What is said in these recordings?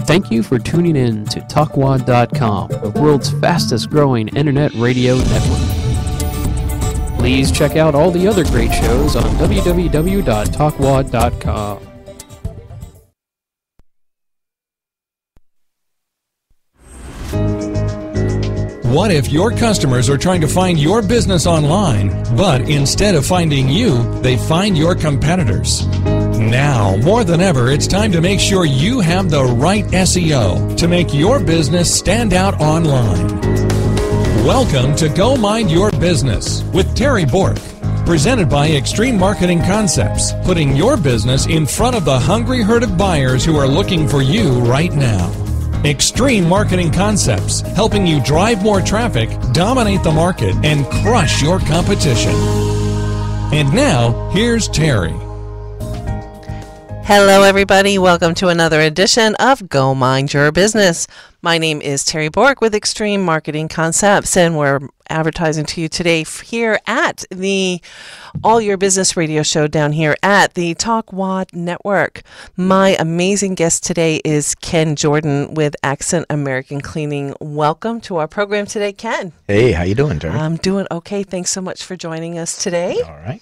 Thank you for tuning in to TalkWad.com, the world's fastest growing internet radio network. Please check out all the other great shows on www.talkwad.com. What if your customers are trying to find your business online, but instead of finding you, they find your competitors? Now, more than ever, it's time to make sure you have the right SEO to make your business stand out online. Welcome to Go Mind Your Business with Terry Bork, presented by Extreme Marketing Concepts, putting your business in front of the hungry herd of buyers who are looking for you right now. Extreme Marketing Concepts, helping you drive more traffic, dominate the market, and crush your competition. And now, here's Terry. Hello, everybody. Welcome to another edition of Go Mind Your Business. My name is Terry Bork with Extreme Marketing Concepts, and we're advertising to you today here at the All Your Business radio show down here at the TalkWad Network. My amazing guest today is Ken Jordan with Accent American Cleaning. Welcome to our program today, Ken. Hey, how you doing, Terry? I'm doing okay. Thanks so much for joining us today. All right.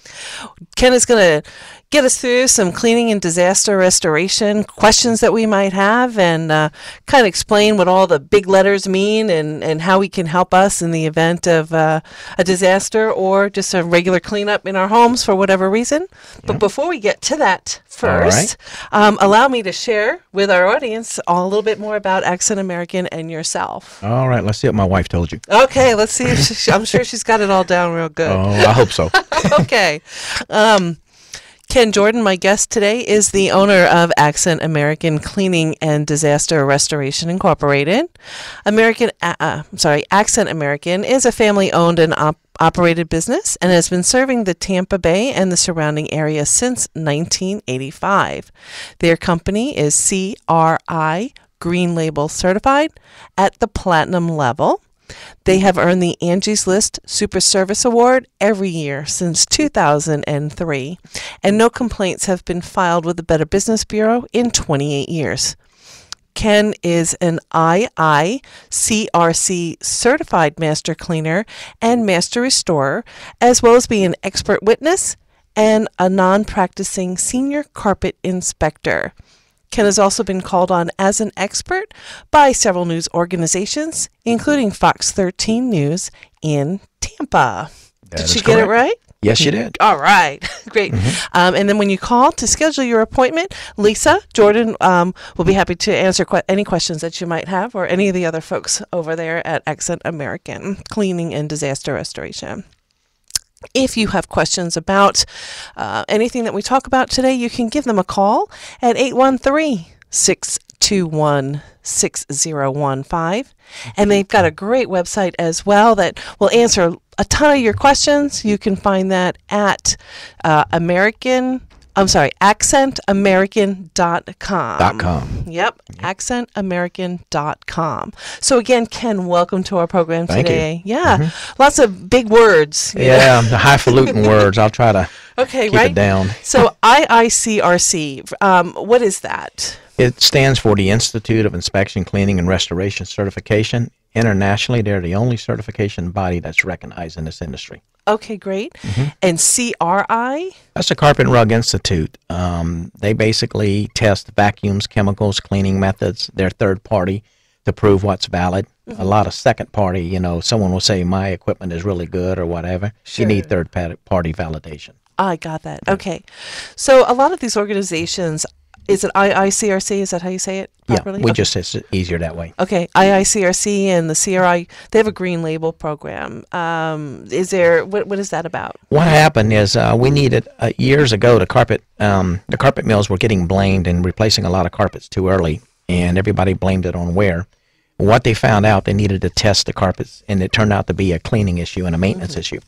Ken is going to get us through some cleaning and disaster restoration questions that we might have, and kind of explain what all the big letters mean and how we can help us in the event of a disaster or just a regular cleanup in our homes for whatever reason. But before we get to that first, allow me to share with our audience a little bit more about Accent American and yourself. All right, let's see what my wife told you. Okay, let's see. I'm sure she's got it all down real good. Oh, I hope so. Okay. Ken Jordan, my guest today, is the owner of Accent American Cleaning and Disaster Restoration Incorporated. Accent American is a family-owned and operated business and has been serving the Tampa Bay and the surrounding area since 1985. Their company is CRI Green Label certified at the platinum level. They have earned the Angie's List Super Service Award every year since 2003, and no complaints have been filed with the Better Business Bureau in 28 years. Ken is an IICRC certified master cleaner and master restorer, as well as being an expert witness and a non-practicing senior carpet inspector. Ken has also been called on as an expert by several news organizations, including Fox 13 News in Tampa. Did she get it right? Yes, you did. All right. Great. And then when you call to schedule your appointment, Lisa Jordan will be happy to answer any questions that you might have, or any of the other folks over there at Accent American Cleaning and Disaster Restoration. If you have questions about anything that we talk about today, you can give them a call at 813-621-6015. And they've got a great website as well that will answer a ton of your questions. You can find that at accentamerican.com. Yep, accentamerican.com. So again, Ken, welcome to our program today. You. Yeah, lots of big words. Yeah, the highfalutin words. I'll try to keep it down. So IICRC, what is that? It stands for the Institute of Inspection, Cleaning, and Restoration Certification. Internationally, they're the only certification body that's recognized in this industry. Okay, great. And CRI? That's the Carpet and Rug Institute. They basically test vacuums, chemicals, cleaning methods. They're third party to prove what's valid. A lot of second party, someone will say my equipment is really good or whatever. Sure. You need third party validation. I got that. Okay. So a lot of these organizations, is it IICRC? Is that how you say it properly? Yeah, just it's easier that way. Okay, IICRC and the CRI, they have a green label program. What is that about? What happened is we needed years ago the carpet mills were getting blamed and replacing a lot of carpets too early, and everybody blamed it on wear. What they found out, they needed to test the carpets, and it turned out to be a cleaning issue and a maintenance issue.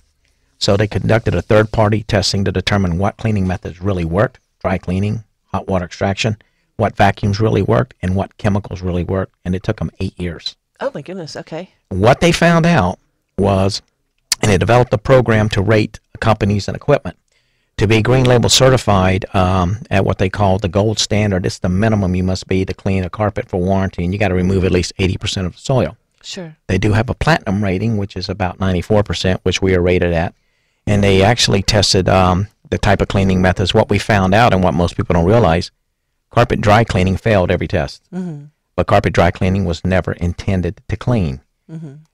So they conducted a third-party testing to determine what cleaning methods really worked, dry cleaning, hot water extraction, what vacuums really worked, and what chemicals really worked, and it took them 8 years. Oh, my goodness, okay. What they found out was, and they developed a program to rate companies and equipment. To be green label certified at what they call the gold standard, it's the minimum you must be to clean a carpet for warranty, and you got to remove at least 80% of the soil. Sure. They do have a platinum rating, which is about 94%, which we are rated at. And they actually tested the type of cleaning methods. What we found out, and what most people don't realize, carpet dry cleaning failed every test. But carpet dry cleaning was never intended to clean.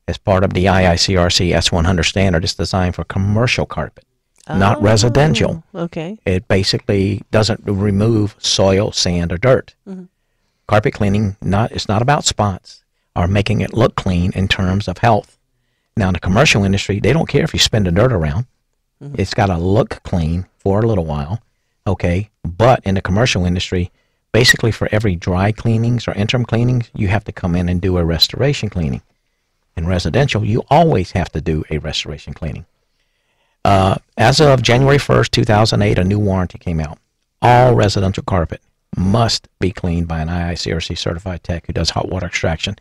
As part of the IICRC S100 standard, it's designed for commercial carpet, not residential. Okay. It basically doesn't remove soil, sand, or dirt. Carpet cleaning, it's not about spots or making it look clean in terms of health. Now, in the commercial industry, they don't care if you spin the dirt around. It's got to look clean for a little while, okay? But in the commercial industry, basically for every dry cleanings or interim cleanings, you have to come in and do a restoration cleaning. In residential, you always have to do a restoration cleaning. As of January 1st, 2008, a new warranty came out. All residential carpet must be cleaned by an IICRC certified tech who does hot water extraction.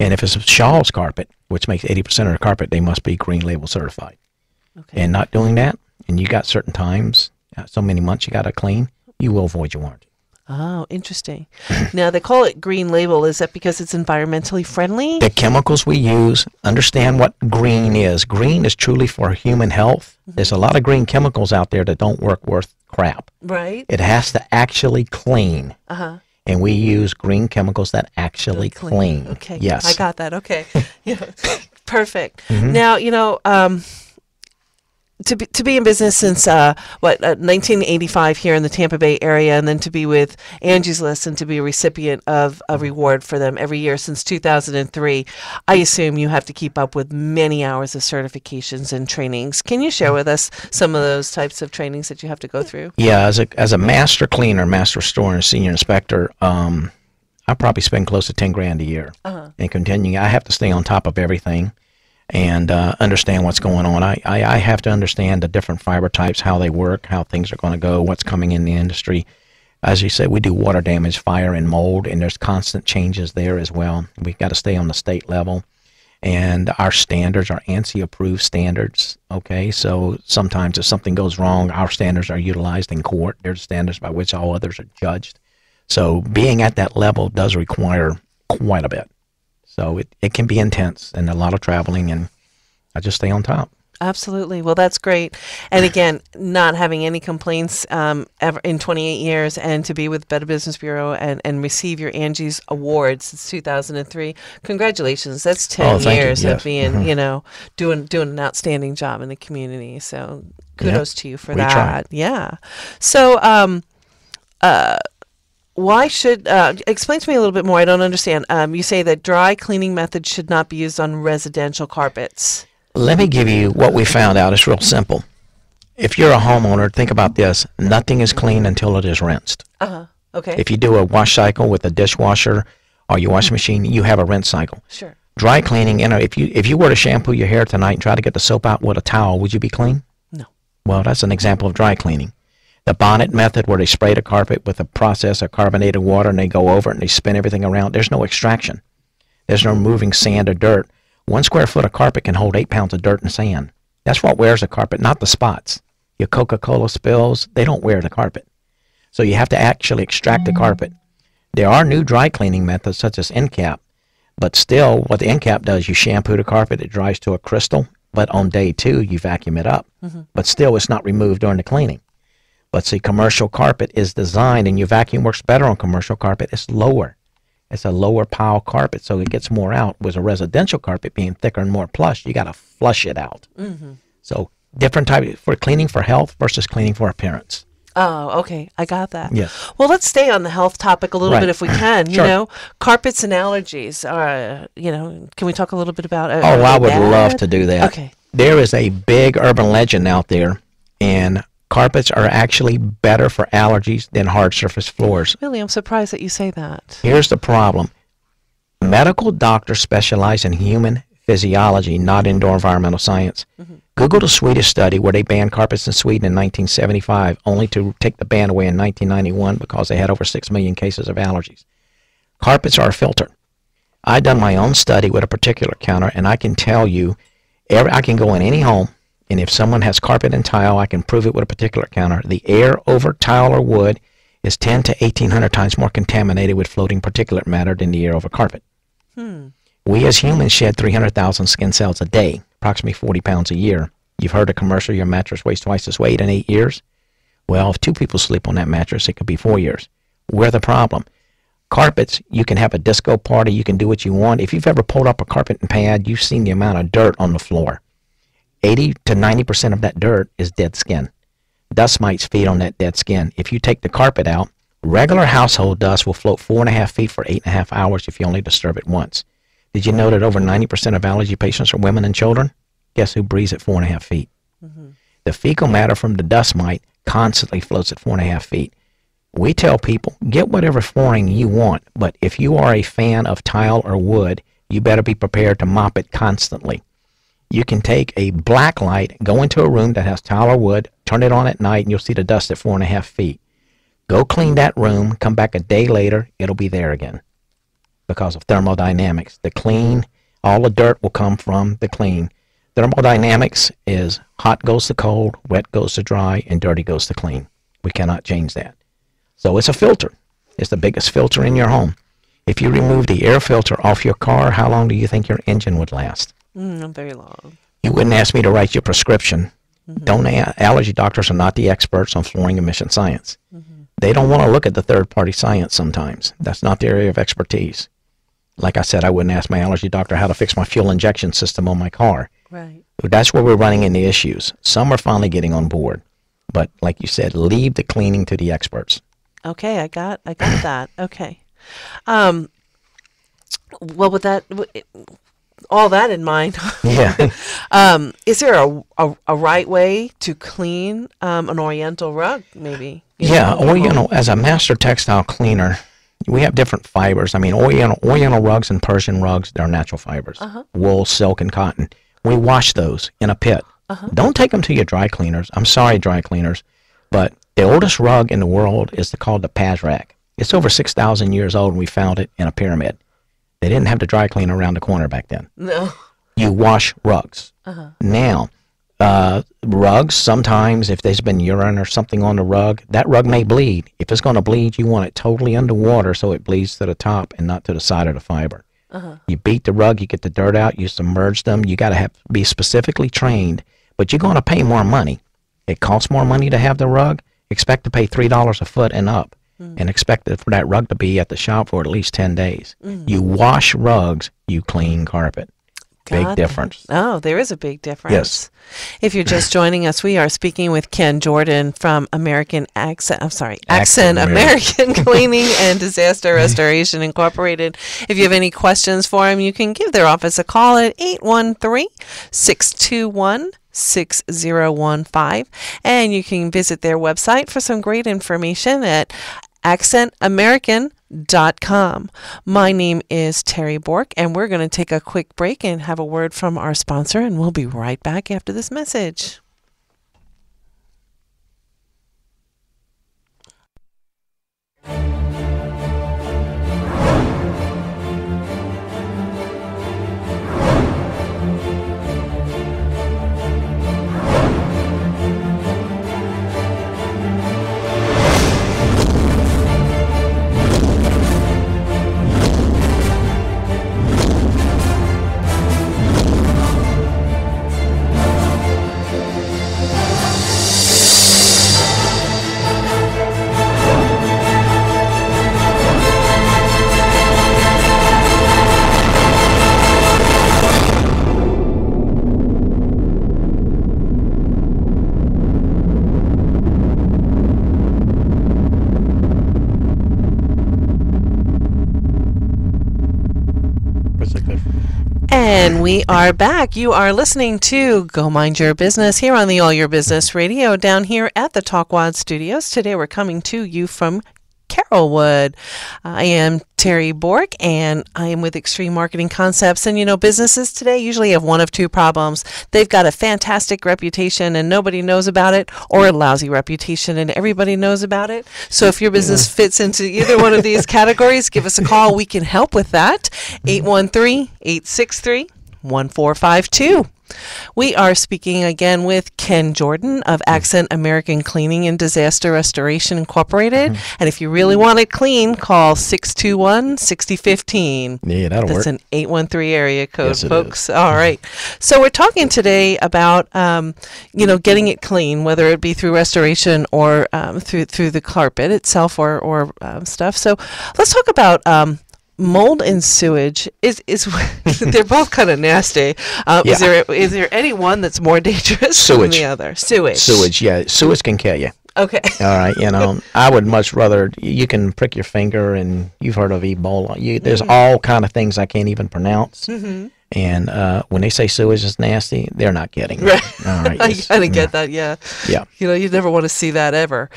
And if it's a Shaw's carpet, which makes 80% of the carpet, they must be green label certified. Okay. And not doing that, and you got certain times, so many months you got to clean, you will void your warranty. Oh, interesting. Now, they call it green label. Is that because it's environmentally friendly? The chemicals we use, understand what green is. Green is truly for human health. There's a lot of green chemicals out there that don't work worth crap. Right. It has to actually clean. And we use green chemicals that actually clean. Okay. Yes. I got that. Okay. Yeah. Perfect. Now, to be in business since 1985 here in the Tampa Bay area, and then to be with Angie's List and to be a recipient of a reward for them every year since 2003, I assume you have to keep up with many hours of certifications and trainings. Can you share with us some of those types of trainings that you have to go through? Yeah, as a master cleaner, master restorer, and senior inspector, I probably spend close to $10,000 a year. And continuing, I have to stay on top of everything and understand what's going on. I have to understand the different fiber types, how they work, how things are going to go, what's coming in the industry. As you said, we do water damage, fire, and mold, and there's constant changes there as well. We've got to stay on the state level. And our standards are ANSI-approved standards, okay? So sometimes if something goes wrong, our standards are utilized in court. There's standards by which all others are judged. So being at that level does require quite a bit. So it can be intense and a lot of traveling, and I just stay on top. Absolutely. Well, that's great. And again, not having any complaints ever in 28 years, and to be with Better Business Bureau and receive your Angie's Award since 2003. Congratulations. That's 10 years of being, doing an outstanding job in the community. So kudos to you for that. Try. Yeah. So, why should, explain to me a little bit more, I don't understand. You say that dry cleaning methods should not be used on residential carpets. Let me give you what we found out. It's real simple. If you're a homeowner, think about this. Nothing is clean until it is rinsed. Okay. If you do a wash cycle with a dishwasher or your washing machine, you have a rinse cycle. Sure. Dry cleaning, if you were to shampoo your hair tonight and try to get the soap out with a towel, would you be clean? No. Well, that's an example of dry cleaning. The bonnet method, where they spray the carpet with a process of carbonated water and they go over it and they spin everything around, there's no extraction. There's no removing sand or dirt. 1 square foot of carpet can hold 8 pounds of dirt and sand. That's what wears a carpet, not the spots. Your Coca-Cola spills, they don't wear the carpet. So you have to actually extract the carpet. There are new dry cleaning methods such as NCAP, but still what the NCAP does, you shampoo the carpet, it dries to a crystal, but on day 2 you vacuum it up. But still it's not removed during the cleaning. But see, commercial carpet is designed, and your vacuum works better on commercial carpet. It's lower. It's a lower pile carpet, so it gets more out. With a residential carpet being thicker and more plush, you got to flush it out. So different type for cleaning for health versus cleaning for appearance. Oh, okay. I got that. Yes. Well, let's stay on the health topic a little bit if we can. Sure. Carpets and allergies. Can we talk a little bit about it? I would love to do that. Okay. There is a big urban legend out there, and carpets are actually better for allergies than hard surface floors. Really? I'm surprised that you say that. Here's the problem. Medical doctors specialize in human physiology, not indoor environmental science. Google the Swedish study where they banned carpets in Sweden in 1975, only to take the ban away in 1991 because they had over 6 million cases of allergies. Carpets are a filter. I've done my own study with a particular counter, and I can tell you, I can go in any home And if someone has carpet and tile, I can prove it with a particulate counter. The air over tile or wood is 10 to 1,800 times more contaminated with floating particulate matter than the air over carpet. We as humans shed 300,000 skin cells a day, approximately 40 pounds a year. You've heard a commercial, your mattress weighs twice its weight in 8 years. Well, if 2 people sleep on that mattress, it could be 4 years. We're the problem. Carpets, you can have a disco party, you can do what you want. If you've ever pulled up a carpet and pad, you've seen the amount of dirt on the floor. 80 to 90% of that dirt is dead skin. Dust mites feed on that dead skin. If you take the carpet out, regular household dust will float 4.5 feet for 8.5 hours if you only disturb it once. Did you know that over 90% of allergy patients are women and children? Guess who breathes at 4.5 feet? The fecal matter from the dust mite constantly floats at 4.5 feet. We tell people, get whatever flooring you want, but if you are a fan of tile or wood, you better be prepared to mop it constantly. You can take a black light, go into a room that has tile or wood, turn it on at night, and you'll see the dust at 4.5 feet. Go clean that room, come back a day later, it'll be there again because of thermodynamics. The clean, all the dirt will come from the clean. Thermodynamics is hot goes to cold, wet goes to dry, and dirty goes to clean. We cannot change that. So it's a filter. It's the biggest filter in your home. If you remove the air filter off your car, how long do you think your engine would last? Very long. You wouldn't ask me to write your prescription. Allergy doctors are not the experts on flooring emission science. They don't want to look at the third-party science sometimes. That's not their area of expertise. Like I said, I wouldn't ask my allergy doctor how to fix my fuel injection system on my car. Right. That's where we're running into issues. Some are finally getting on board. But like you said, leave the cleaning to the experts. Okay, I got that. Okay. Well, with that, all that in mind, Yeah. is there a right way to clean an Oriental rug? Maybe. Yeah, Oriental, as a master textile cleaner, we have different fibers. I mean, Oriental rugs and Persian rugs, they're natural fibers. Wool, silk, and cotton. We wash those in a pit. Don't take them to your dry cleaners. I'm sorry, dry cleaners, but the oldest rug in the world is called the Pazrak. It's over 6,000 years old, and we found it in a pyramid. They didn't have the dry cleaner around the corner back then. No. You wash rugs. Now, rugs, sometimes if there's been urine or something on the rug, that rug may bleed. If it's going to bleed, you want it totally underwater so it bleeds to the top and not to the side of the fiber. You beat the rug, you get the dirt out, you submerge them. You got to be specifically trained, but you're going to pay more money. It costs more money to have the rug. Expect to pay $3 a foot and up, and expect for that rug to be at the shop for at least 10 days. You wash rugs, you clean carpet. Big difference. Oh, there is a big difference. Yes. If you're just joining us, we are speaking with Ken Jordan from Accent American Cleaning and Disaster Restoration Incorporated. If you have any questions for him, you can give their office a call at 813-621-6015, and you can visit their website for some great information at accentamerican.com. My name is Terry Bork, and we're going to take a quick break and have a word from our sponsor, and we'll be right back after this message. And we are back. You are listening to Go Mind Your Business here on the All Your Business Radio down here at the Talkwad Studios. Today we're coming to you from Carrollwood. I am Terry Bork, and I am with Extreme Marketing Concepts. And you know, businesses today usually have one of two problems. They've got a fantastic reputation and nobody knows about it, or a lousy reputation and everybody knows about it. So if your business fits into either one of these categories, give us a call. We can help with that. 813-863-1452. We are speaking again with Ken Jordan of Accent American Cleaning and Disaster Restoration Incorporated. And if you really want it clean, call 621-6015. Yeah, that'll work. That's an 813 area code, Yes, it folks. is. All right. So we're talking today about, getting it clean, whether it be through restoration or through the carpet itself or stuff. So let's talk about mold and sewage. Is they're both kind of nasty. Yeah. Is there any one that's more dangerous Sewage. than the other? Sewage. Sewage, yeah. Sewage can kill you. Okay. All right, I would much rather, you can prick your finger, and you've heard of Ebola. There's all kind of things I can't even pronounce. Mm-hmm. And when they say sewage is nasty, they're not kidding. Right. All right. I kind of get that, yeah. Yeah. You never want to see that ever.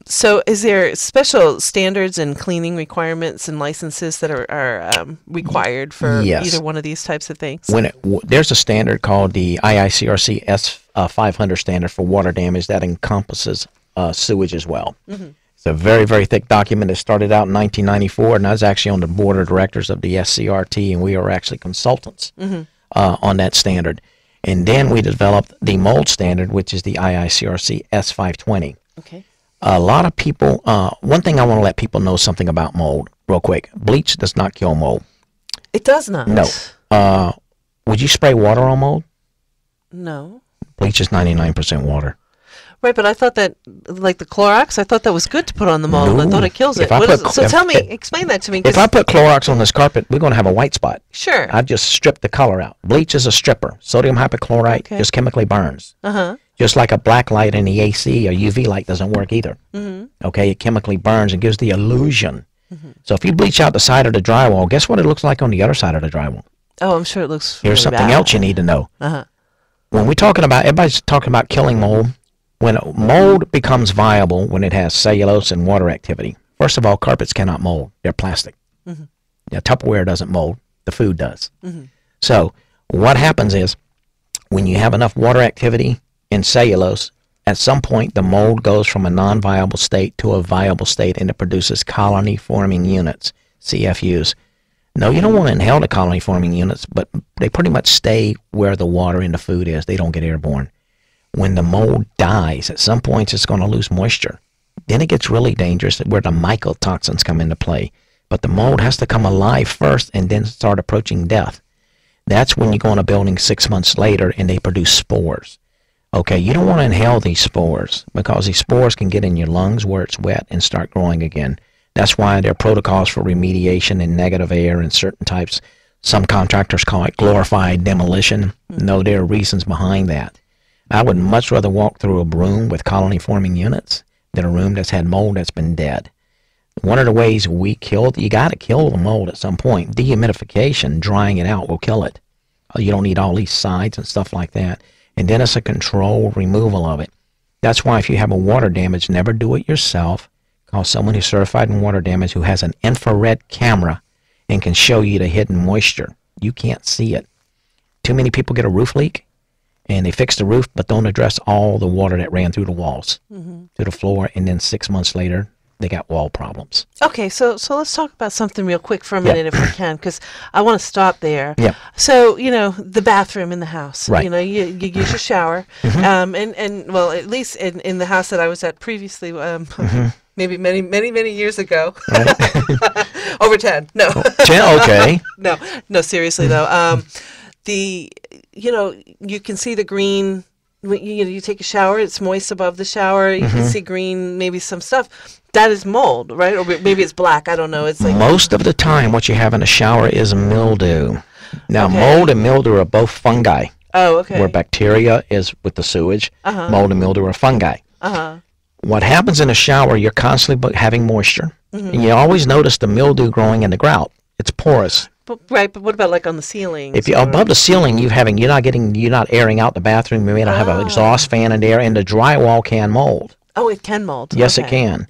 So is there special standards and cleaning requirements and licenses that are required for Yes. either one of these types of things? There's a standard called the IICRC S500 standard for water damage that encompasses sewage as well. Mm-hmm. It's a very, very thick document that started out in 1994, and I was actually on the board of directors of the SCRT, and we are actually consultants on that standard. And then we developed the mold standard, which is the IICRC S520. Okay. A lot of people, one thing I want to let people know something about mold real quick. Bleach does not kill mold. It does not. No. Would you spray water on mold? No. Bleach is 99% water. Right, but I thought that, like the Clorox, I thought that was good to put on the mold. I thought it kills it. Explain that to me. If I put Clorox on this carpet, we're going to have a white spot. Sure. I've just stripped the color out. Bleach is a stripper. Sodium hypochlorite just chemically burns. Uh-huh. Just like a black light in the AC or UV light doesn't work either. Mm-hmm. Okay, it chemically burns and gives the illusion. Mm-hmm. So if you bleach out the side of the drywall, guess what it looks like on the other side of the drywall? Oh, I'm sure it looks Here's really something bad. else you need to know. Uh-huh. When we're talking about, everybody's talking about killing mold. When mold becomes viable when it has cellulose and water activity. First of all, carpets cannot mold. They're plastic. Mm-hmm. Yeah, Tupperware doesn't mold. The food does. Mm-hmm. So what happens is when you have enough water activity in cellulose, at some point the mold goes from a non-viable state to a viable state, and it produces colony-forming units, CFUs. No, you don't want to inhale the colony-forming units, but they pretty much stay where the water in the food is. They don't get airborne. When the mold dies, at some points it's going to lose moisture. Then it gets really dangerous where the mycotoxins come into play. But the mold has to come alive first and then start approaching death. That's when you go in a building 6 months later and they produce spores. Okay, you don't want to inhale these spores because these spores can get in your lungs where it's wet and start growing again. That's why there are protocols for remediation in negative air and certain types. Some contractors call it glorified demolition. No, there are reasons behind that. I would much rather walk through a room with colony-forming units than a room that's had mold that's been dead. One of the ways you got to kill the mold at some point. Dehumidification, drying it out, will kill it. You don't need all these sides and stuff like that. And then it's a controlled removal of it. That's why if you have a water damage, never do it yourself. Call someone who's certified in water damage who has an infrared camera and can show you the hidden moisture. You can't see it. Too many people get a roof leak. And they fix the roof, but don't address all the water that ran through the walls, to the floor, and then 6 months later, they got wall problems. Okay, so let's talk about something real quick for a minute, if we can, because I want to stop there. Yeah. So, the bathroom in the house. Right. You use your shower, and well, at least in the house that I was at previously, maybe many years ago, over 10. No. 10, okay. No, seriously though. You can see the green. You take a shower, it's moist above the shower. You can see green, maybe some stuff. That is mold, right? Or maybe it's black. I don't know. It's like most of the time, what you have in a shower is mildew. Now, mold and mildew are both fungi. Oh, okay. Where bacteria is with the sewage, mold and mildew are fungi. What happens in a shower, you're constantly having moisture. And you always notice the mildew growing in the grout. It's porous. But what about like on the ceiling? If you're above the ceiling, you're not airing out the bathroom. You may not have an exhaust fan in there, and the drywall can mold. Oh, it can mold. Yes, it can.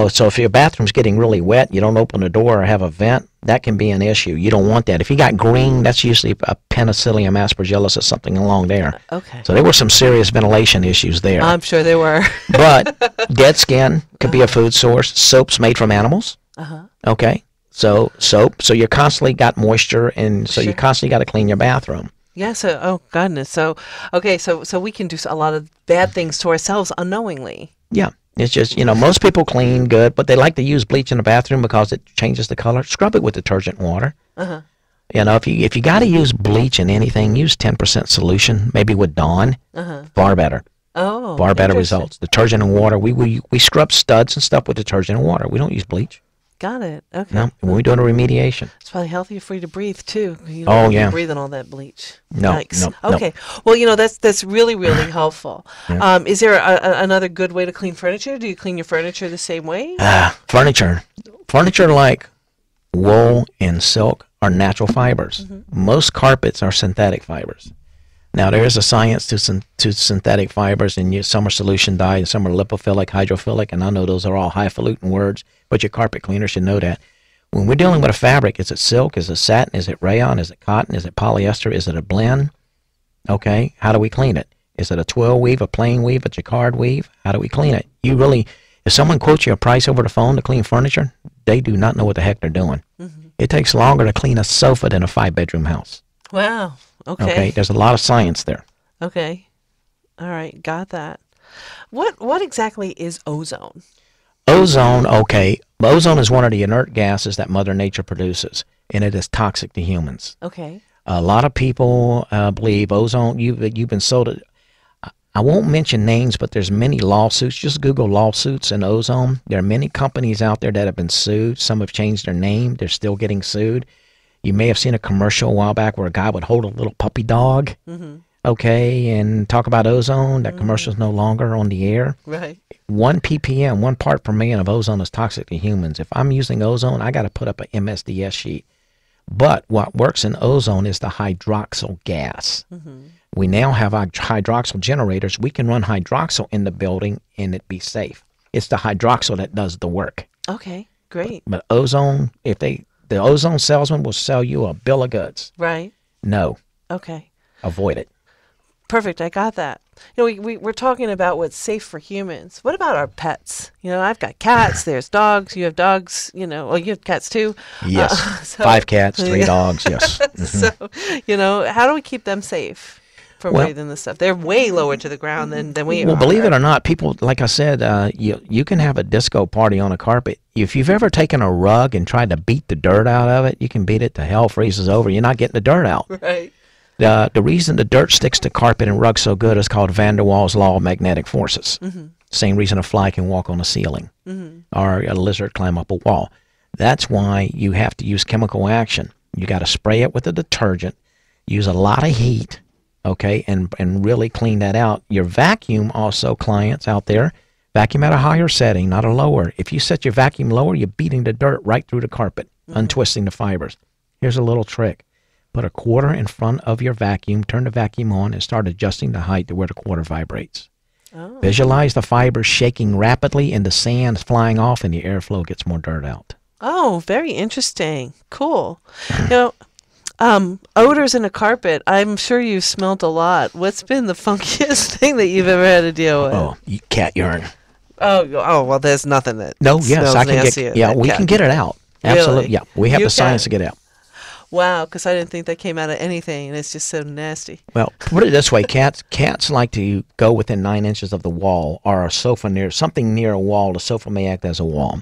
So if your bathroom's getting really wet, you don't open the door or have a vent, that can be an issue. You don't want that. If you got green, that's usually a Penicillium aspergillus or something along there. Okay. So there were some serious ventilation issues there. I'm sure there were. But dead skin could be a food source. Soap's made from animals. Okay. So soap. So you're constantly got moisture, and so you constantly got to clean your bathroom. Yeah. So, oh goodness. So, okay. So we can do a lot of bad things to ourselves unknowingly. Yeah. It's just, most people clean good, but they like to use bleach in the bathroom because it changes the color. Scrub it with detergent water. Uh-huh. If you got to use bleach in anything, use 10% solution, maybe with Dawn. Far better. Oh, Far better interesting. results. Detergent and water. We scrub studs and stuff with detergent and water. We don't use bleach. Got it. Okay. No, when we're doing a remediation. It's probably healthier for you to breathe too. You don't Oh, want to be yeah. breathing all that bleach. No, Yikes. no, no. Okay. Well, that's really really helpful. Yeah. Is there another good way to clean furniture? Do you clean your furniture the same way? Furniture like wool and silk are natural fibers. Most carpets are synthetic fibers. Now, there is a science to synthetic fibers, and some are solution dye, and some are lipophilic, hydrophilic, and I know those are all highfalutin words, but your carpet cleaner should know that. When we're dealing with a fabric, is it silk, is it satin, is it rayon, is it cotton, is it polyester, is it a blend? Okay, how do we clean it? Is it a twill weave, a plain weave, a jacquard weave? How do we clean it? If someone quotes you a price over the phone to clean furniture, they do not know what the heck they're doing. It takes longer to clean a sofa than a 5-bedroom house. Wow. Okay. Okay, there's a lot of science there. Okay. All right. Got that. What exactly is ozone? Ozone, okay. Ozone is one of the inert gases that Mother Nature produces, and it is toxic to humans. Okay. A lot of people believe ozone, you've been sold. I won't mention names, but there's many lawsuits. Just Google lawsuits and ozone. There are many companies out there that have been sued. Some have changed their name. They're still getting sued. You may have seen a commercial a while back where a guy would hold a little puppy dog, okay, and talk about ozone. That commercial's no longer on the air. Right. 1 ppm, 1 part per million of ozone is toxic to humans. If I'm using ozone, I got to put up an MSDS sheet. But what works in ozone is the hydroxyl gas. We now have our hydroxyl generators. We can run hydroxyl in the building and it be safe. It's the hydroxyl that does the work. Okay. Great. But ozone, the ozone salesman will sell you a bill of goods. Right. No, Okay. avoid it. Perfect. I got that. We're talking about what's safe for humans. What about our pets? I've got cats. There's dogs. You have dogs. Well, you have cats too. Yes. So- 5 cats, 3 dogs, yes. So, how do we keep them safe from Well- breathing this stuff? They're way lower to the ground than we are. Well, believe it or not, people, like I said, you can have a disco party on a carpet. If you've ever taken a rug and tried to beat the dirt out of it, you can beat it till hell freezes over. You're not getting the dirt out. Right. The reason the dirt sticks to carpet and rugs so good is called Van der Waals law of magnetic forces. Same reason a fly can walk on a ceiling or a lizard climb up a wall. That's why you have to use chemical action. You got to spray it with a detergent, use a lot of heat, okay, and really clean that out. Your vacuum also, clients out there, vacuum at a higher setting, not a lower. If you set your vacuum lower, you're beating the dirt right through the carpet, untwisting the fibers. Here's a little trick. Put a quarter in front of your vacuum, turn the vacuum on, and start adjusting the height to where the quarter vibrates. Oh. Visualize the fibers shaking rapidly and the sand flying off and the airflow gets more dirt out. Oh, very interesting. Cool. Odors in a carpet. I'm sure you've smelled a lot. What's been the funkiest thing that you've ever had to deal with? Oh, cat urine. Oh, well, there's nothing that No, yes, smells I can nasty get. as Yeah, that we cat. can get it out. Absolutely. Really? Yeah, we have You the science to can. get it out. Wow, because I didn't think that came out of anything, and it's just so nasty. Well, put it this way: cats like to go within 9 inches of the wall or a sofa something near a wall. The sofa may act as a wall.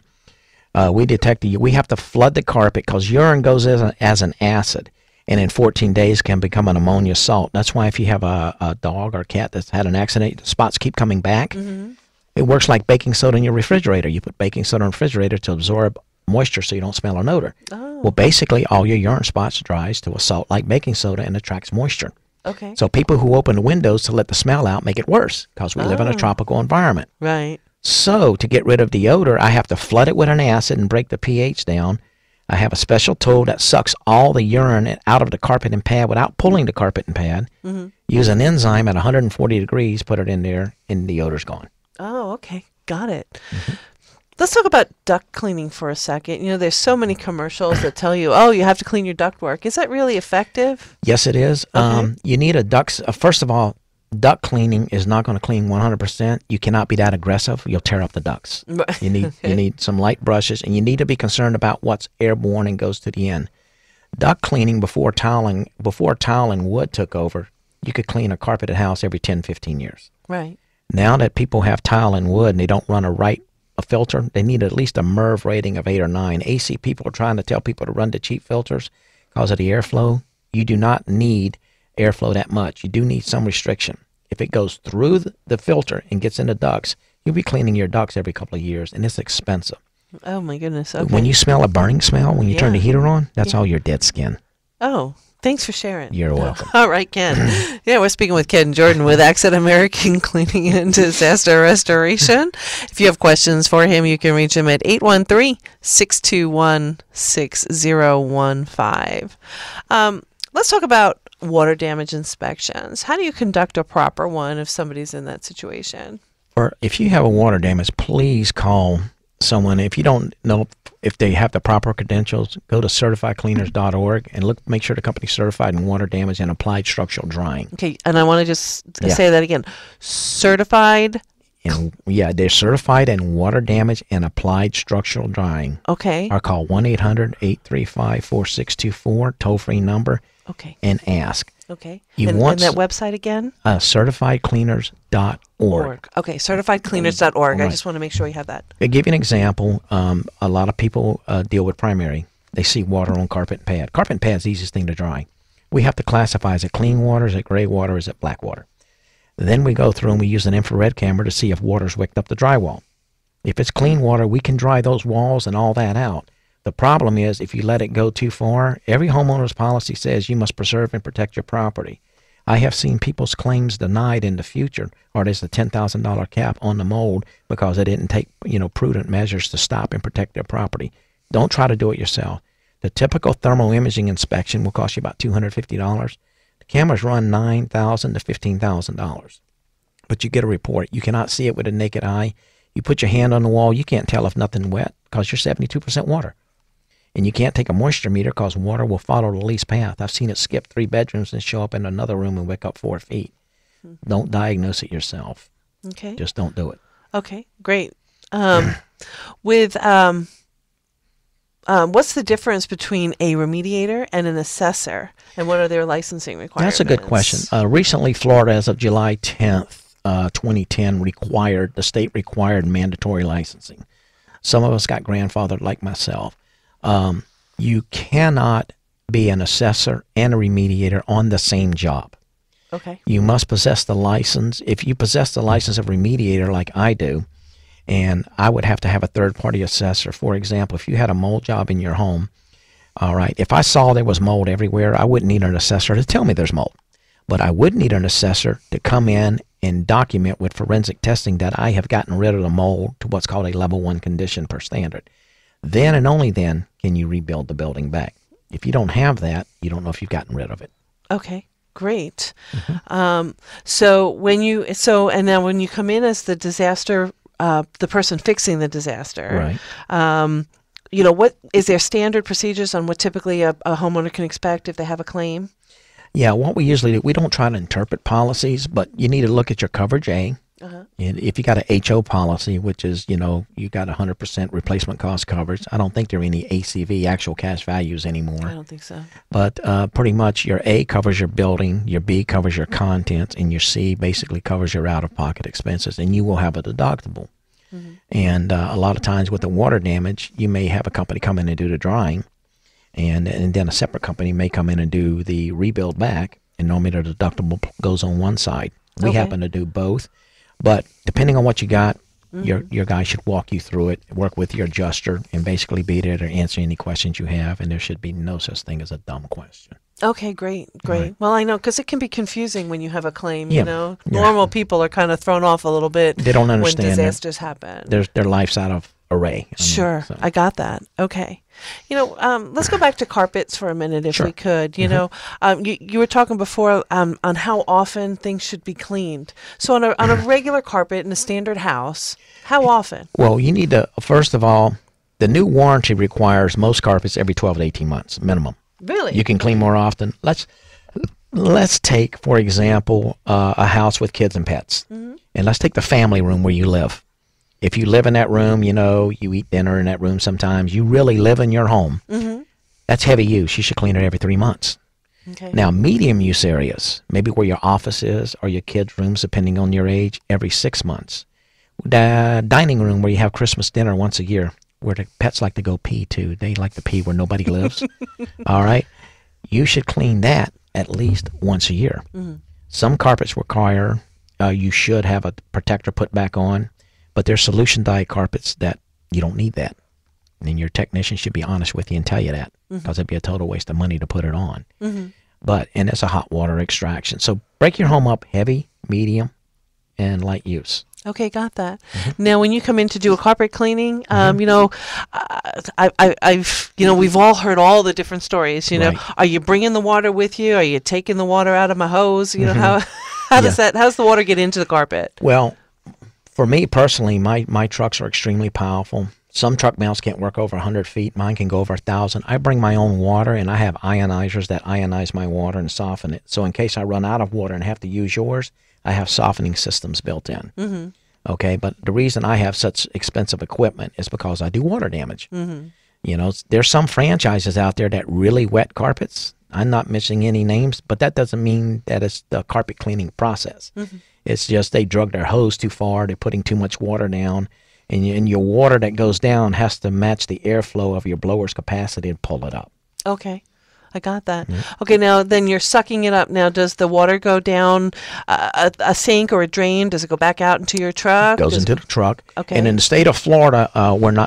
We have to flood the carpet because urine goes as an acid, and in 14 days can become an ammonia salt. That's why if you have a dog or cat that's had an accident, the spots keep coming back. It works like baking soda in your refrigerator. You put baking soda in the refrigerator to absorb moisture so you don't smell an odor. Oh. Well, basically, all your urine spots dries to a salt like baking soda and attracts moisture. Okay. So people who open the windows to let the smell out make it worse because we live in a tropical environment. Right. So to get rid of the odor, I have to flood it with an acid and break the pH down. I have a special tool that sucks all the urine out of the carpet and pad without pulling the carpet and pad. Use an enzyme at 140 degrees, put it in there, and the odor's gone. Oh, okay. Got it. Let's talk about duct cleaning for a second. There's so many commercials that tell you, oh, you have to clean your ductwork. Is that really effective? Yes, it is. Okay. You need a duct. First of all, duct cleaning is not going to clean 100%. You cannot be that aggressive. You'll tear up the ducts. Right. You need some light brushes, and you need to be concerned about what's airborne and goes to the end. Duct cleaning before tile and wood took over, you could clean a carpeted house every 10, 15 years. Right. Now that people have tile and wood and they don't run a filter, they need at least a MERV rating of 8 or 9. AC people are trying to tell people to run the cheap filters because of the airflow. You do not need airflow that much. You do need some restriction. If it goes through the filter and gets in the ducts, you'll be cleaning your ducts every couple of years, and it's expensive. Oh, my goodness. Okay. When you smell a burning smell when you turn the Yeah. heater on, that's all your dead skin. Oh, thanks for sharing. You're welcome. All right, Ken. Yeah, we're speaking with Ken Jordan with Accent American Cleaning and Disaster Restoration. If you have questions for him, you can reach him at 813-621-6015. Let's talk about water damage inspections. How do you conduct a proper one if somebody's in that situation? Or if you have a water damage, please call someone. If you don't know if they have the proper credentials, go to certifiedcleaners.org and make sure the company's certified in water damage and applied structural drying. Okay, and I want to just say that again. Certified. And they're certified in water damage and applied structural drying. Okay. Or call 1-800-835-4624, toll-free number, and ask. Okay. You and want that website again? certifiedcleaners.org. Okay, certifiedcleaners.org. I Right. just want to make sure we have that. I'll give you an example. A lot of people deal with primary. They see water on carpet and pad. Carpet and pad is the easiest thing to dry. We have to classify, is it clean water, is it gray water, is it black water? Then we go through and we use an infrared camera to see if water's wicked up the drywall. If it's clean water, we can dry those walls and all that out. The problem is if you let it go too far, every homeowner's policy says you must preserve and protect your property. I have seen people's claims denied in the future, or there's a $10,000 cap on the mold because they didn't take, prudent measures to stop and protect their property. Don't try to do it yourself. The typical thermal imaging inspection will cost you about $250. The cameras run $9,000 to $15,000. But you get a report. You cannot see it with a naked eye. You put your hand on the wall, you can't tell if nothing's wet because you're 72% water. And you can't take a moisture meter because water will follow the least path. I've seen it skip 3 bedrooms and show up in another room and wick up 4 feet. Don't diagnose it yourself. Okay. Just don't do it. Okay, great. What's the difference between a remediator and an assessor, and what are their licensing requirements? That's a good question. Recently, Florida, as of July 10th, 2010, the state required mandatory licensing. Some of us got grandfathered like myself. You cannot be an assessor and a remediator on the same job. Okay. You must possess the license. If you possess the license of remediator like I do, and I would have to have a third-party assessor. For example, if you had a mold job in your home, all right, if I saw there was mold everywhere, I wouldn't need an assessor to tell me there's mold. But I would need an assessor to come in and document with forensic testing that I have gotten rid of the mold to what's called a level 1 condition per standard. Then and only then can you rebuild the building back. If you don't have that, you don't know if you've gotten rid of it. Okay, great. So when you come in as the disaster, the person fixing the disaster, Right. What is there standard procedures on what typically a homeowner can expect if they have a claim? Yeah, what we usually do, we don't try to interpret policies, but you need to look at your coverage A. And if you got a HO policy, which is, you got 100% replacement cost coverage, I don't think there are any ACV, actual cash values anymore. I don't think so. But pretty much your A covers your building, your B covers your contents, and your C basically covers your out-of-pocket expenses, and you will have a deductible. And a lot of times with the water damage, you may have a company come in and do the drying, and then a separate company may come in and do the rebuild back, and normally the deductible goes on one side. We happen to do both, but depending on what you got, your guy should walk you through it, work with your adjuster, and basically be there to answer any questions you have, and there should be no such thing as a dumb question. Okay, great. Right. Well, I know, because it can be confusing when you have a claim, Yeah. Normal people are kind of thrown off a little bit They don't understand when that. disasters happen. Their life's out of array. Sure, I got that. Okay. Let's go back to carpets for a minute if we could. You were talking before on how often things should be cleaned. So on a regular carpet in a standard house, how often? Well, you need to, first of all, the new warranty requires most carpets every 12 to 18 months minimum. Really? You can clean more often. Let's take, for example, a house with kids and pets. And let's take the family room where you live. If you live in that room, you eat dinner in that room sometimes. You really live in your home. That's heavy use. You should clean it every 3 months. Okay. Now, medium use areas, maybe where your office is or your kids' rooms, depending on your age, every 6 months. The dining room where you have Christmas dinner once a year, where the pets like to go pee too. They like to pee where nobody lives. All right? You should clean that at least once a year. Some carpets require you should have a protector put back on, but there's solution dyed carpets that you don't need that. And your technician should be honest with you and tell you that, because it'd be a total waste of money to put it on. And it's a hot water extraction. So break your home up heavy, medium, and light use. Okay, got that. Now, when you come in to do a carpet cleaning, you know, we've all heard all the different stories. You know, Right. are you bringing the water with you? Are you taking the water out of my hose? You know, how does that? How's the water get into the carpet? Well, for me personally, my trucks are extremely powerful. Some truck mounts can't work over 100 feet. Mine can go over 1,000. I bring my own water, and I have ionizers that ionize my water and soften it. So in case I run out of water and have to use yours, I have softening systems built in. Okay, but the reason I have such expensive equipment is because I do water damage. You know, there's some franchises out there that really wet carpets. I'm not mentioning any names, but that doesn't mean that it's the carpet cleaning process. It's just they drug their hose too far. They're putting too much water down. And your water that goes down has to match the airflow of your blower's capacity to pull it up. Okay, I got that. Okay, now then you're sucking it up. Now, does the water go down a sink or a drain? Does it go back out into your truck? Goes into the truck. Okay. And in the state of Florida,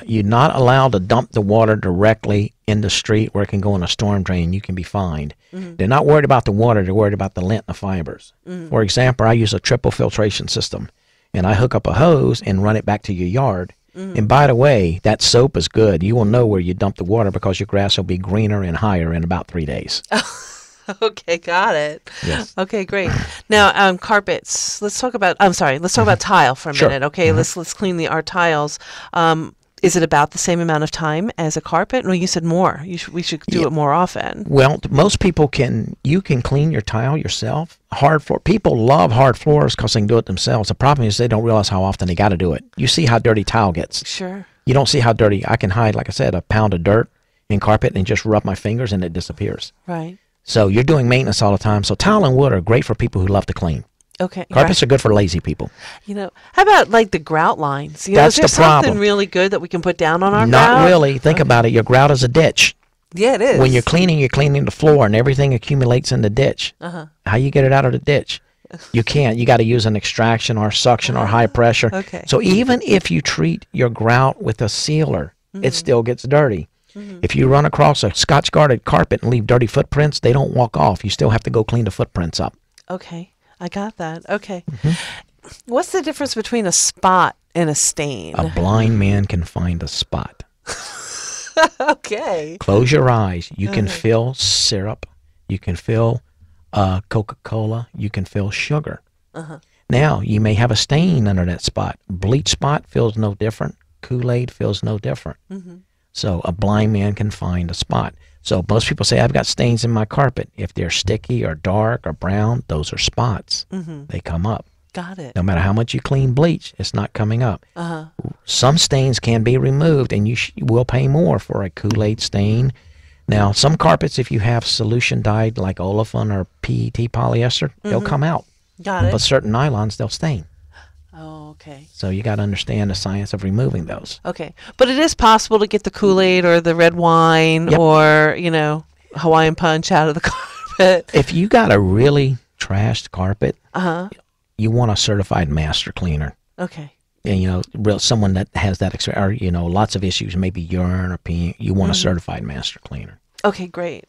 you're not allowed to dump the water directly in the street where it can go in a storm drain. You can be fined. They're not worried about the water. They're worried about the lint and the fibers. For example, I use a triple filtration system, and I hook up a hose and run it back to your yard. And by the way, that soap is good. You will know where you dump the water because your grass will be greener and higher in about 3 days. Okay, got it. Yes. Okay, great. Now, carpets. Let's talk about. I'm sorry. Let's talk about tile for a Sure. minute. Okay, let's clean our tiles. Is it about the same amount of time as a carpet? No, you said more. We should do it more often. Well, most people can clean your tile yourself. Hard floor. People love hard floors because they can do it themselves. The problem is they don't realize how often they got to do it. You see how dirty tile gets. Sure. You don't see how dirty. I can hide, like I said, a pound of dirt in carpet and just rub my fingers and it disappears. Right. So you're doing maintenance all the time. So tile and wood are great for people who love to clean. Okay. Carpets are good for lazy people. You know, how about like the grout lines? You know, That's is there the problem. something really good that we can put down on our grout? Not really. Think about it. Your grout is a ditch. Yeah, it is. When you're cleaning the floor and everything accumulates in the ditch. How you get it out of the ditch? You can't. You got to use an extraction or suction or high pressure. Okay. So even if you treat your grout with a sealer, it still gets dirty. If you run across a Scotch guarded carpet and leave dirty footprints, they don't walk off. You still have to go clean the footprints up. Okay, I got that. Okay. What's the difference between a spot and a stain? A blind man can find a spot. Okay. Close your eyes. You can feel syrup. You can feel Coca-Cola. You can feel sugar. Now, you may have a stain under that spot. Bleach spot feels no different. Kool-Aid feels no different. So a blind man can find a spot. So most people say, I've got stains in my carpet. If they're sticky or dark or brown, those are spots. They come up. Got it. No matter how much you clean bleach, it's not coming up. Some stains can be removed, and you will pay more for a Kool-Aid stain. Now, some carpets, if you have solution dyed like olefin or PET polyester, they'll come out. Got it. But certain nylons, they'll stain. Oh, okay. So you got to understand the science of removing those. Okay. But it is possible to get the Kool-Aid or the red wine Yep. or, you know, Hawaiian punch out of the carpet. If you got a really trashed carpet, you want a certified master cleaner. Okay. And, you know, someone that has that experience, or, you know, lots of issues, maybe urine or peeing, you want a certified master cleaner. Okay, great.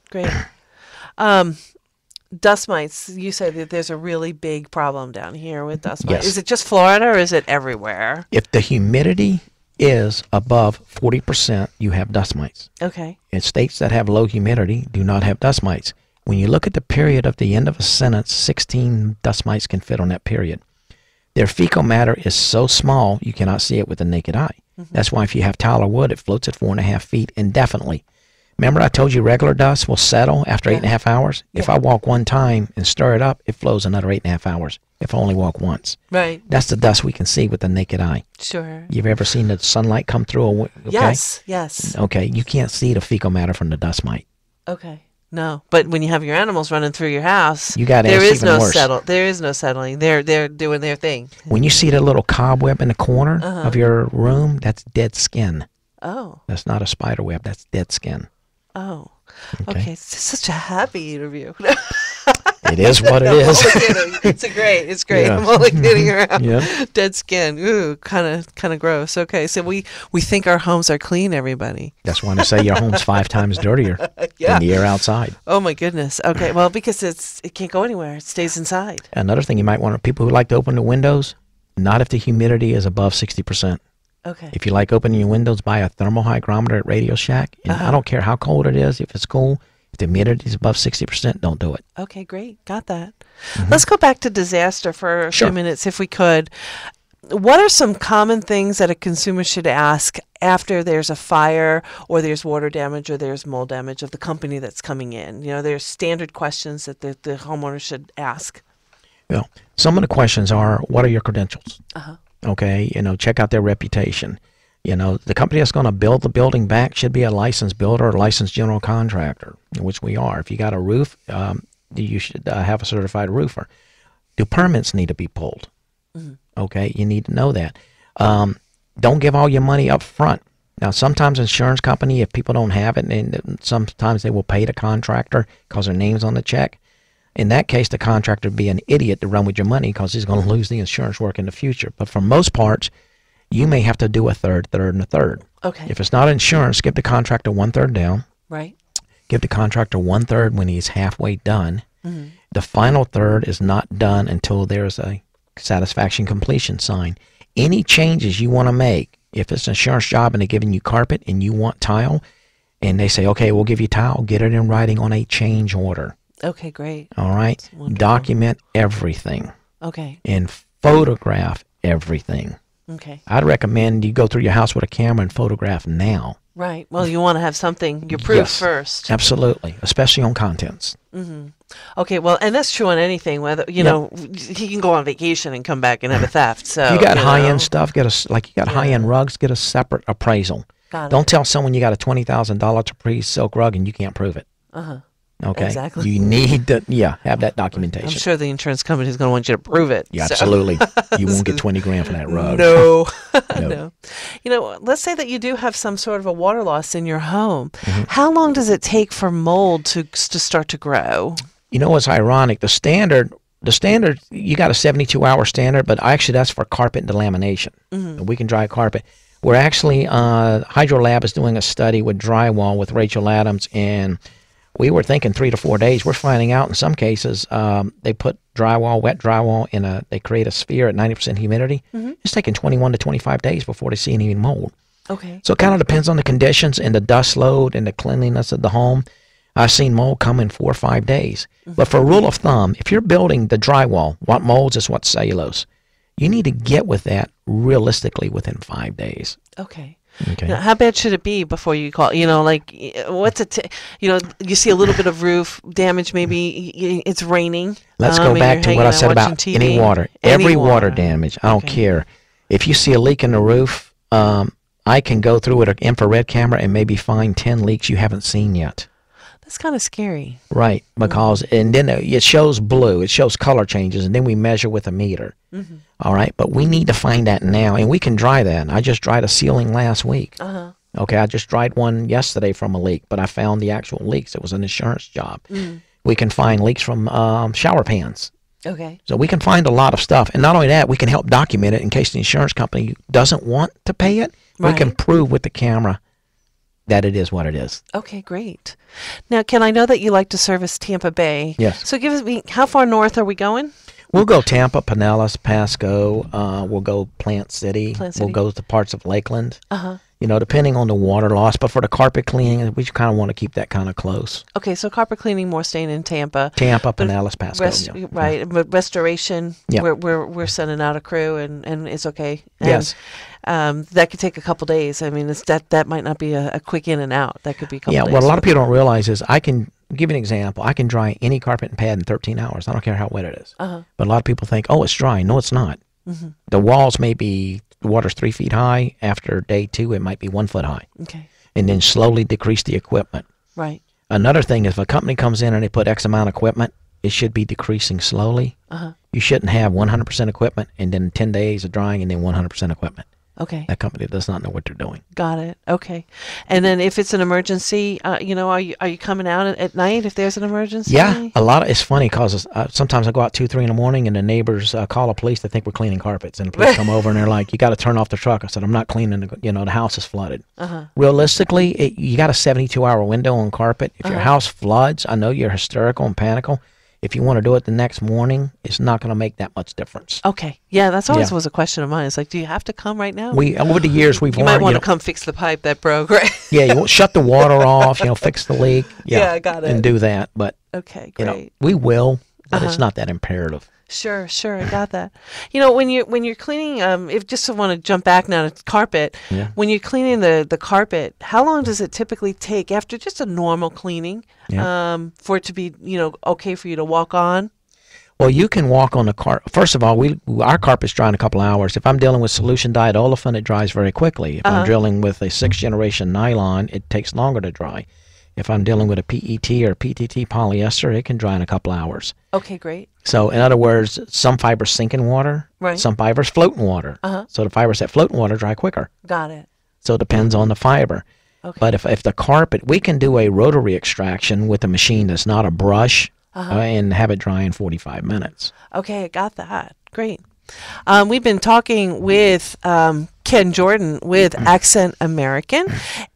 Dust mites. You said that there's a really big problem down here with dust mites. Yes. Is it just Florida or is it everywhere? If the humidity is above 40%, you have dust mites. Okay. In states that have low humidity do not have dust mites. When you look at the period of the end of a sentence, 16 dust mites can fit on that period. Their fecal matter is so small you cannot see it with the naked eye. That's why if you have tile or wood, it floats at 4.5 feet indefinitely. Remember I told you regular dust will settle after 8.5 hours? If I walk one time and stir it up, it flows another 8.5 hours if I only walk once. Right. That's the dust we can see with the naked eye. Sure. You've ever seen the sunlight come through? Okay? Yes. Okay, you can't see the fecal matter from the dust mite. Okay. No, but when you have your animals running through your house, You got there ants is even no worse. There is no settling. They're doing their thing. When you see the little cobweb in the corner of your room, that's dead skin. Oh. That's not a spider web. That's dead skin. Oh. Okay. It's such a happy interview. It is what it I'm is. only kidding. It's great. Yeah. I'm only kidding around. Yeah. Dead skin. Ooh, kind of gross. Okay, so we think our homes are clean, everybody. That's why I say your home's 5 times dirtier Yeah. than the air outside. Oh my goodness. Okay, well, because it can't go anywhere. It stays inside. Another thing you might want to, people who like to open the windows, not if the humidity is above 60%. Okay. If you like opening your windows, buy a thermal hygrometer at Radio Shack. And I don't care how cold it is, if it's cool, if the humidity is above 60%, don't do it. Okay, great. Got that. Let's go back to disaster for a Sure. few minutes if we could. What are some common things that a consumer should ask after there's a fire or there's water damage or there's mold damage of the company that's coming in? You know, there's standard questions that the homeowner should ask. Well, some of the questions are, what are your credentials? Okay, check out their reputation. The company that's going to build the building back should be a licensed builder or a licensed general contractor, which we are. If you got a roof, you should have a certified roofer. Do permits need to be pulled? Okay, you need to know that. Don't give all your money up front. Now, sometimes insurance company, if people don't have it, and sometimes they will pay the contractor because their name's on the check. In that case, the contractor would be an idiot to run with your money because he's going to lose the insurance work in the future. But for most parts, you may have to do a third, and a third. Okay. If it's not insurance, give the contractor 1/3 down. Right. Give the contractor 1/3 when he's halfway done. The final third is not done until there's a satisfaction completion sign. Any changes you want to make, if it's an insurance job and they're giving you carpet and you want tile, and they say, okay, we'll give you tile, get it in writing on a change order. Okay, great. All right? wonderful. Document everything Okay. and photograph everything. Okay. I'd recommend you go through your house with a camera and photograph now. Right. Well, you want to have something, your proof Yes. first. Absolutely, especially on contents. Okay, well, and that's true on anything. Whether you know, he can go on vacation and come back and have a theft. So If you got know. high-end stuff, like you got high-end rugs, get a separate appraisal. Got it. Don't tell someone you got a $20,000 Capri silk rug and you can't prove it. Okay. Exactly. You need to, have that documentation. I'm sure the insurance company is going to want you to prove it. Yeah, so- absolutely. You won't get 20 grand for that rug. No. No. No. You know, let's say that you do have some sort of a water loss in your home. Mm-hmm. How long does it take for mold to start to grow? You know what's ironic? The standard, you got a 72-hour standard, but actually that's for carpet and delamination. We can dry carpet. We're actually, Hydrolab is doing a study with drywall with Rachel Adams, and we were thinking 3 to 4 days. We're finding out in some cases they put wet drywall they create a sphere at 90% humidity. It's taking 21 to 25 days before they see any mold. Okay. So it kind of depends on the conditions and the dust load and the cleanliness of the home. I've seen mold come in 4 or 5 days. But for a rule of thumb, if you're building the drywall, what molds is what cellulose. You need to get with that realistically within 5 days. Okay. Okay. Now, how bad should it be before you call? You know, like what's it? You see a little bit of roof damage. Maybe it's raining. Let's go and back you're to what hanging I out said about watching any TV. water. Any Every water damage. I don't Okay. care. If you see a leak in the roof, I can go through with an infrared camera and maybe find 10 leaks you haven't seen yet. That's kind of scary. Right, because and then it shows blue, it shows color changes, and then we measure with a meter. All right, but we need to find that now, and we can dry that. I just dried a ceiling last week. Okay, I just dried one yesterday from a leak, but I found the actual leaks. It was an insurance job. We can find leaks from shower pans. Okay. So we can find a lot of stuff, and not only that, we can help document it in case the insurance company doesn't want to pay it. We can Right. prove with the camera that it is what it is. Okay, great. Now, Ken, I know that you like to service Tampa Bay. Yes. So give us how far north are we going? We'll go Tampa, Pinellas, Pasco. We'll go Plant City. Plant City. We'll go to parts of Lakeland. Uh-huh. Depending on the water loss. But for the carpet cleaning, we kind of want to keep that kind of close. Okay, so carpet cleaning more staying in Tampa. Tampa, But Pinellas, Pasco. yeah. Right, but restoration, Yeah. we're sending out a crew and it's okay. And, Yes. that could take a couple days. I mean, that might not be a quick in and out. That could be a couple Yeah, days. what a lot of people don't realize is I can give you an example. I can dry any carpet and pad in 13 hours. I don't care how wet it is. Uh-huh. But a lot of people think, oh, it's dry. No, it's not. The walls may be, the water's 3 feet high. After day 2, it might be 1 foot high. Okay, And then slowly decrease the equipment. right. Another thing, if a company comes in and they put X amount of equipment, it should be decreasing slowly. You shouldn't have 100% equipment and then 10 days of drying and then 100% equipment. Okay. That company does not know what they're doing. Got it. Okay. And then if it's an emergency, are you coming out at night if there's an emergency? Yeah, it's funny because sometimes I go out 2, 3 in the morning and the neighbors call the police. They think we're cleaning carpets, and the police come over and they're like, "You got to turn off the truck." I said, "I'm not cleaning. The house is flooded." Realistically, you got a 72-hour window on carpet. If your house floods, I know you're hysterical and panical. If you want to do it the next morning, it's not going to make that much difference. Okay. Yeah, that's always was a question of mine. It's like, do you have to come right now? Over the years we've you learned. Might want to come fix the pipe that broke, right? Yeah, you won't shut the water off. Fix the leak. Yeah, I got it. And do that, but okay, great. We will, but it's not that imperative. Sure, I got that. When you're cleaning, if just want to jump back now to carpet, when you're cleaning the carpet, how long does it typically take after just a normal cleaning for it to be okay for you to walk on? Well, you can walk on the carpet. First of all, our carpet's dry in a couple hours. If I'm dealing with solution dyed olefin, it dries very quickly. If I'm dealing with a 6th generation nylon, it takes longer to dry. If I'm dealing with a PET or PTT polyester, it can dry in a couple hours. Okay, great. So, in other words, some fibers sink in water, some fibers float in water. So the fibers that float in water dry quicker. Got it. So it depends on the fiber. Okay. But if the carpet, we can do a rotary extraction with a machine that's not a brush and have it dry in 45 minutes. Okay, I got that. Great. We've been talking with Ken Jordan with Accent American.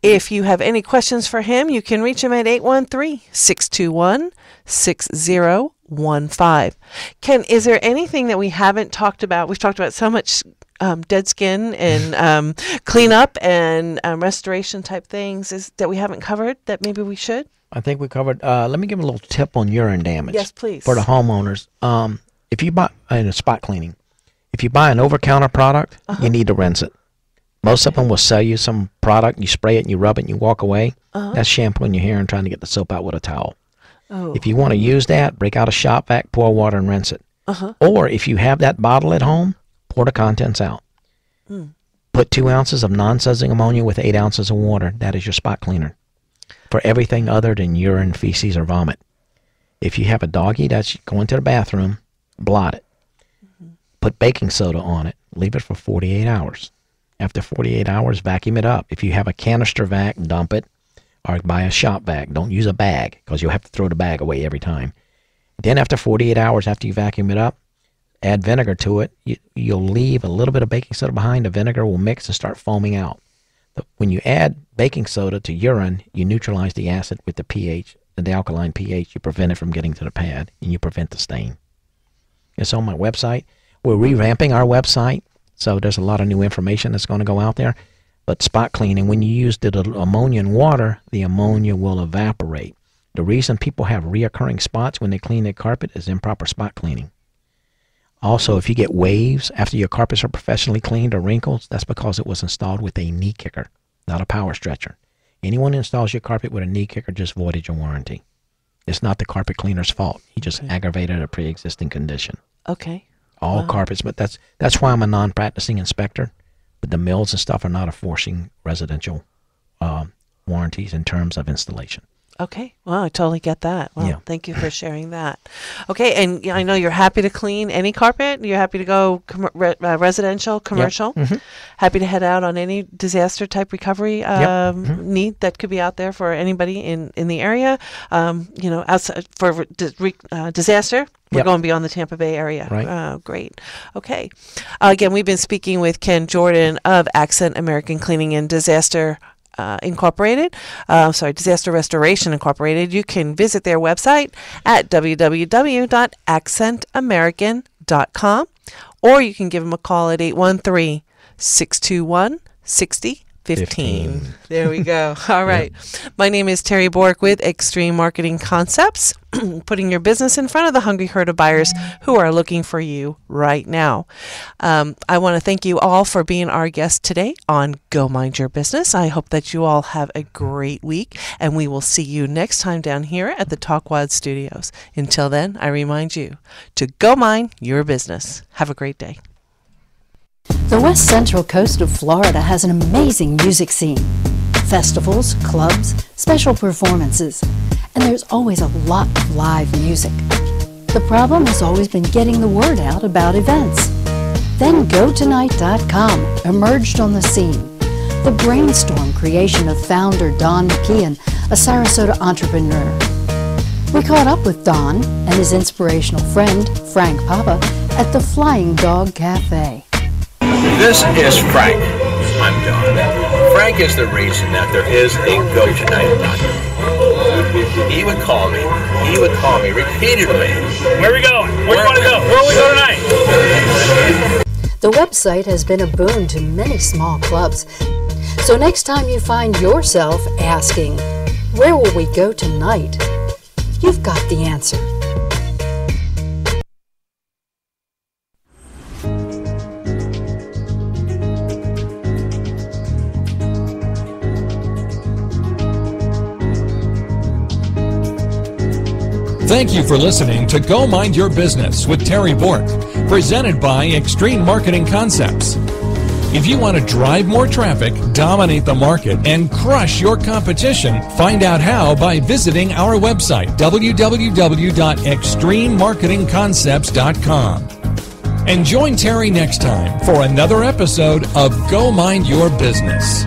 If you have any questions for him, you can reach him at 813-621-6015. Ken, is there anything that we haven't talked about? We've talked about so much dead skin and cleanup and restoration type things that we haven't covered that maybe we should? I think we covered. Let me give a little tip on urine damage. Yes, please. For the homeowners. If you buy in a spot cleaning, if you buy an over-counter product, you need to rinse it. Most of them will sell you some product, you spray it and you rub it and you walk away. That's shampooing your hair and trying to get the soap out with a towel. If you want to use that, break out a shop vac, pour water and rinse it. Or if you have that bottle at home, pour the contents out. Put 2 ounces of non-sudsing ammonia with 8 ounces of water. That is your spot cleaner for everything other than urine, feces, or vomit. If you have a doggy that's going to the bathroom, blot it. Put baking soda on it. Leave it for 48 hours. After 48 hours, vacuum it up. If you have a canister vac, dump it, or buy a shop vac. Don't use a bag because you'll have to throw the bag away every time. Then after 48 hours, after you vacuum it up, add vinegar to it. You'll leave a little bit of baking soda behind. The vinegar will mix and start foaming out. But when you add baking soda to urine, you neutralize the acid with the pH, the alkaline pH. You prevent it from getting to the pad, and you prevent the stain. It's on my website. We're revamping our website, so there's a lot of new information that's going to go out there. But spot cleaning, when you use the ammonia and water, the ammonia will evaporate. The reason people have reoccurring spots when they clean their carpet is improper spot cleaning. Also, if you get waves after your carpets are professionally cleaned or wrinkles, that's because it was installed with a knee kicker, not a power stretcher. Anyone who installs your carpet with a knee kicker just voided your warranty. It's not the carpet cleaner's fault. He just aggravated a pre-existing condition. Okay. All carpets, but that's why I'm a non-practicing inspector. But the mills and stuff are not enforcing residential warranties in terms of installation. Okay. Well, I totally get that. Well, Yeah. thank you for sharing that. Okay, and I know you're happy to clean any carpet. You're happy to go residential, commercial. Happy to head out on any disaster type recovery need that could be out there for anybody in the area. Outside for disaster. We're going beyond the Tampa Bay area. Right. Great. Okay. Again, we've been speaking with Ken Jordan of Accent American Cleaning and Disaster Disaster Restoration Incorporated. You can visit their website at www.accentamerican.com, or you can give them a call at 813-621-6015. There we go. All right. My name is Terry Bork with Extreme Marketing Concepts, putting your business in front of the hungry herd of buyers who are looking for you right now. I want to thank you all for being our guest today on Go Mind Your Business. I hope that you all have a great week, and we will see you next time down here at the Talkwad Studios. Until then, I remind you to go mind your business. Have a great day. The west central coast of Florida has an amazing music scene. Festivals, clubs, special performances, and there's always a lot of live music. The problem has always been getting the word out about events. Then GoTonight.com emerged on the scene. The brainstorm creation of founder Don McKeon, a Sarasota entrepreneur. We caught up with Don and his inspirational friend, Frank Papa, at the Flying Dog Cafe. This is Frank. I'm Don. Frank is the reason that there is a GoTonight.com. He would call me repeatedly. Where are we going? Where do you want to go? Where will we go tonight? The website has been a boon to many small clubs. So next time you find yourself asking, where will we go tonight? You've got the answer. Thank you for listening to Go Mind Your Business with Terry Bork, presented by Extreme Marketing Concepts. If you want to drive more traffic, dominate the market, and crush your competition, find out how by visiting our website, www.extrememarketingconcepts.com. And join Terry next time for another episode of Go Mind Your Business.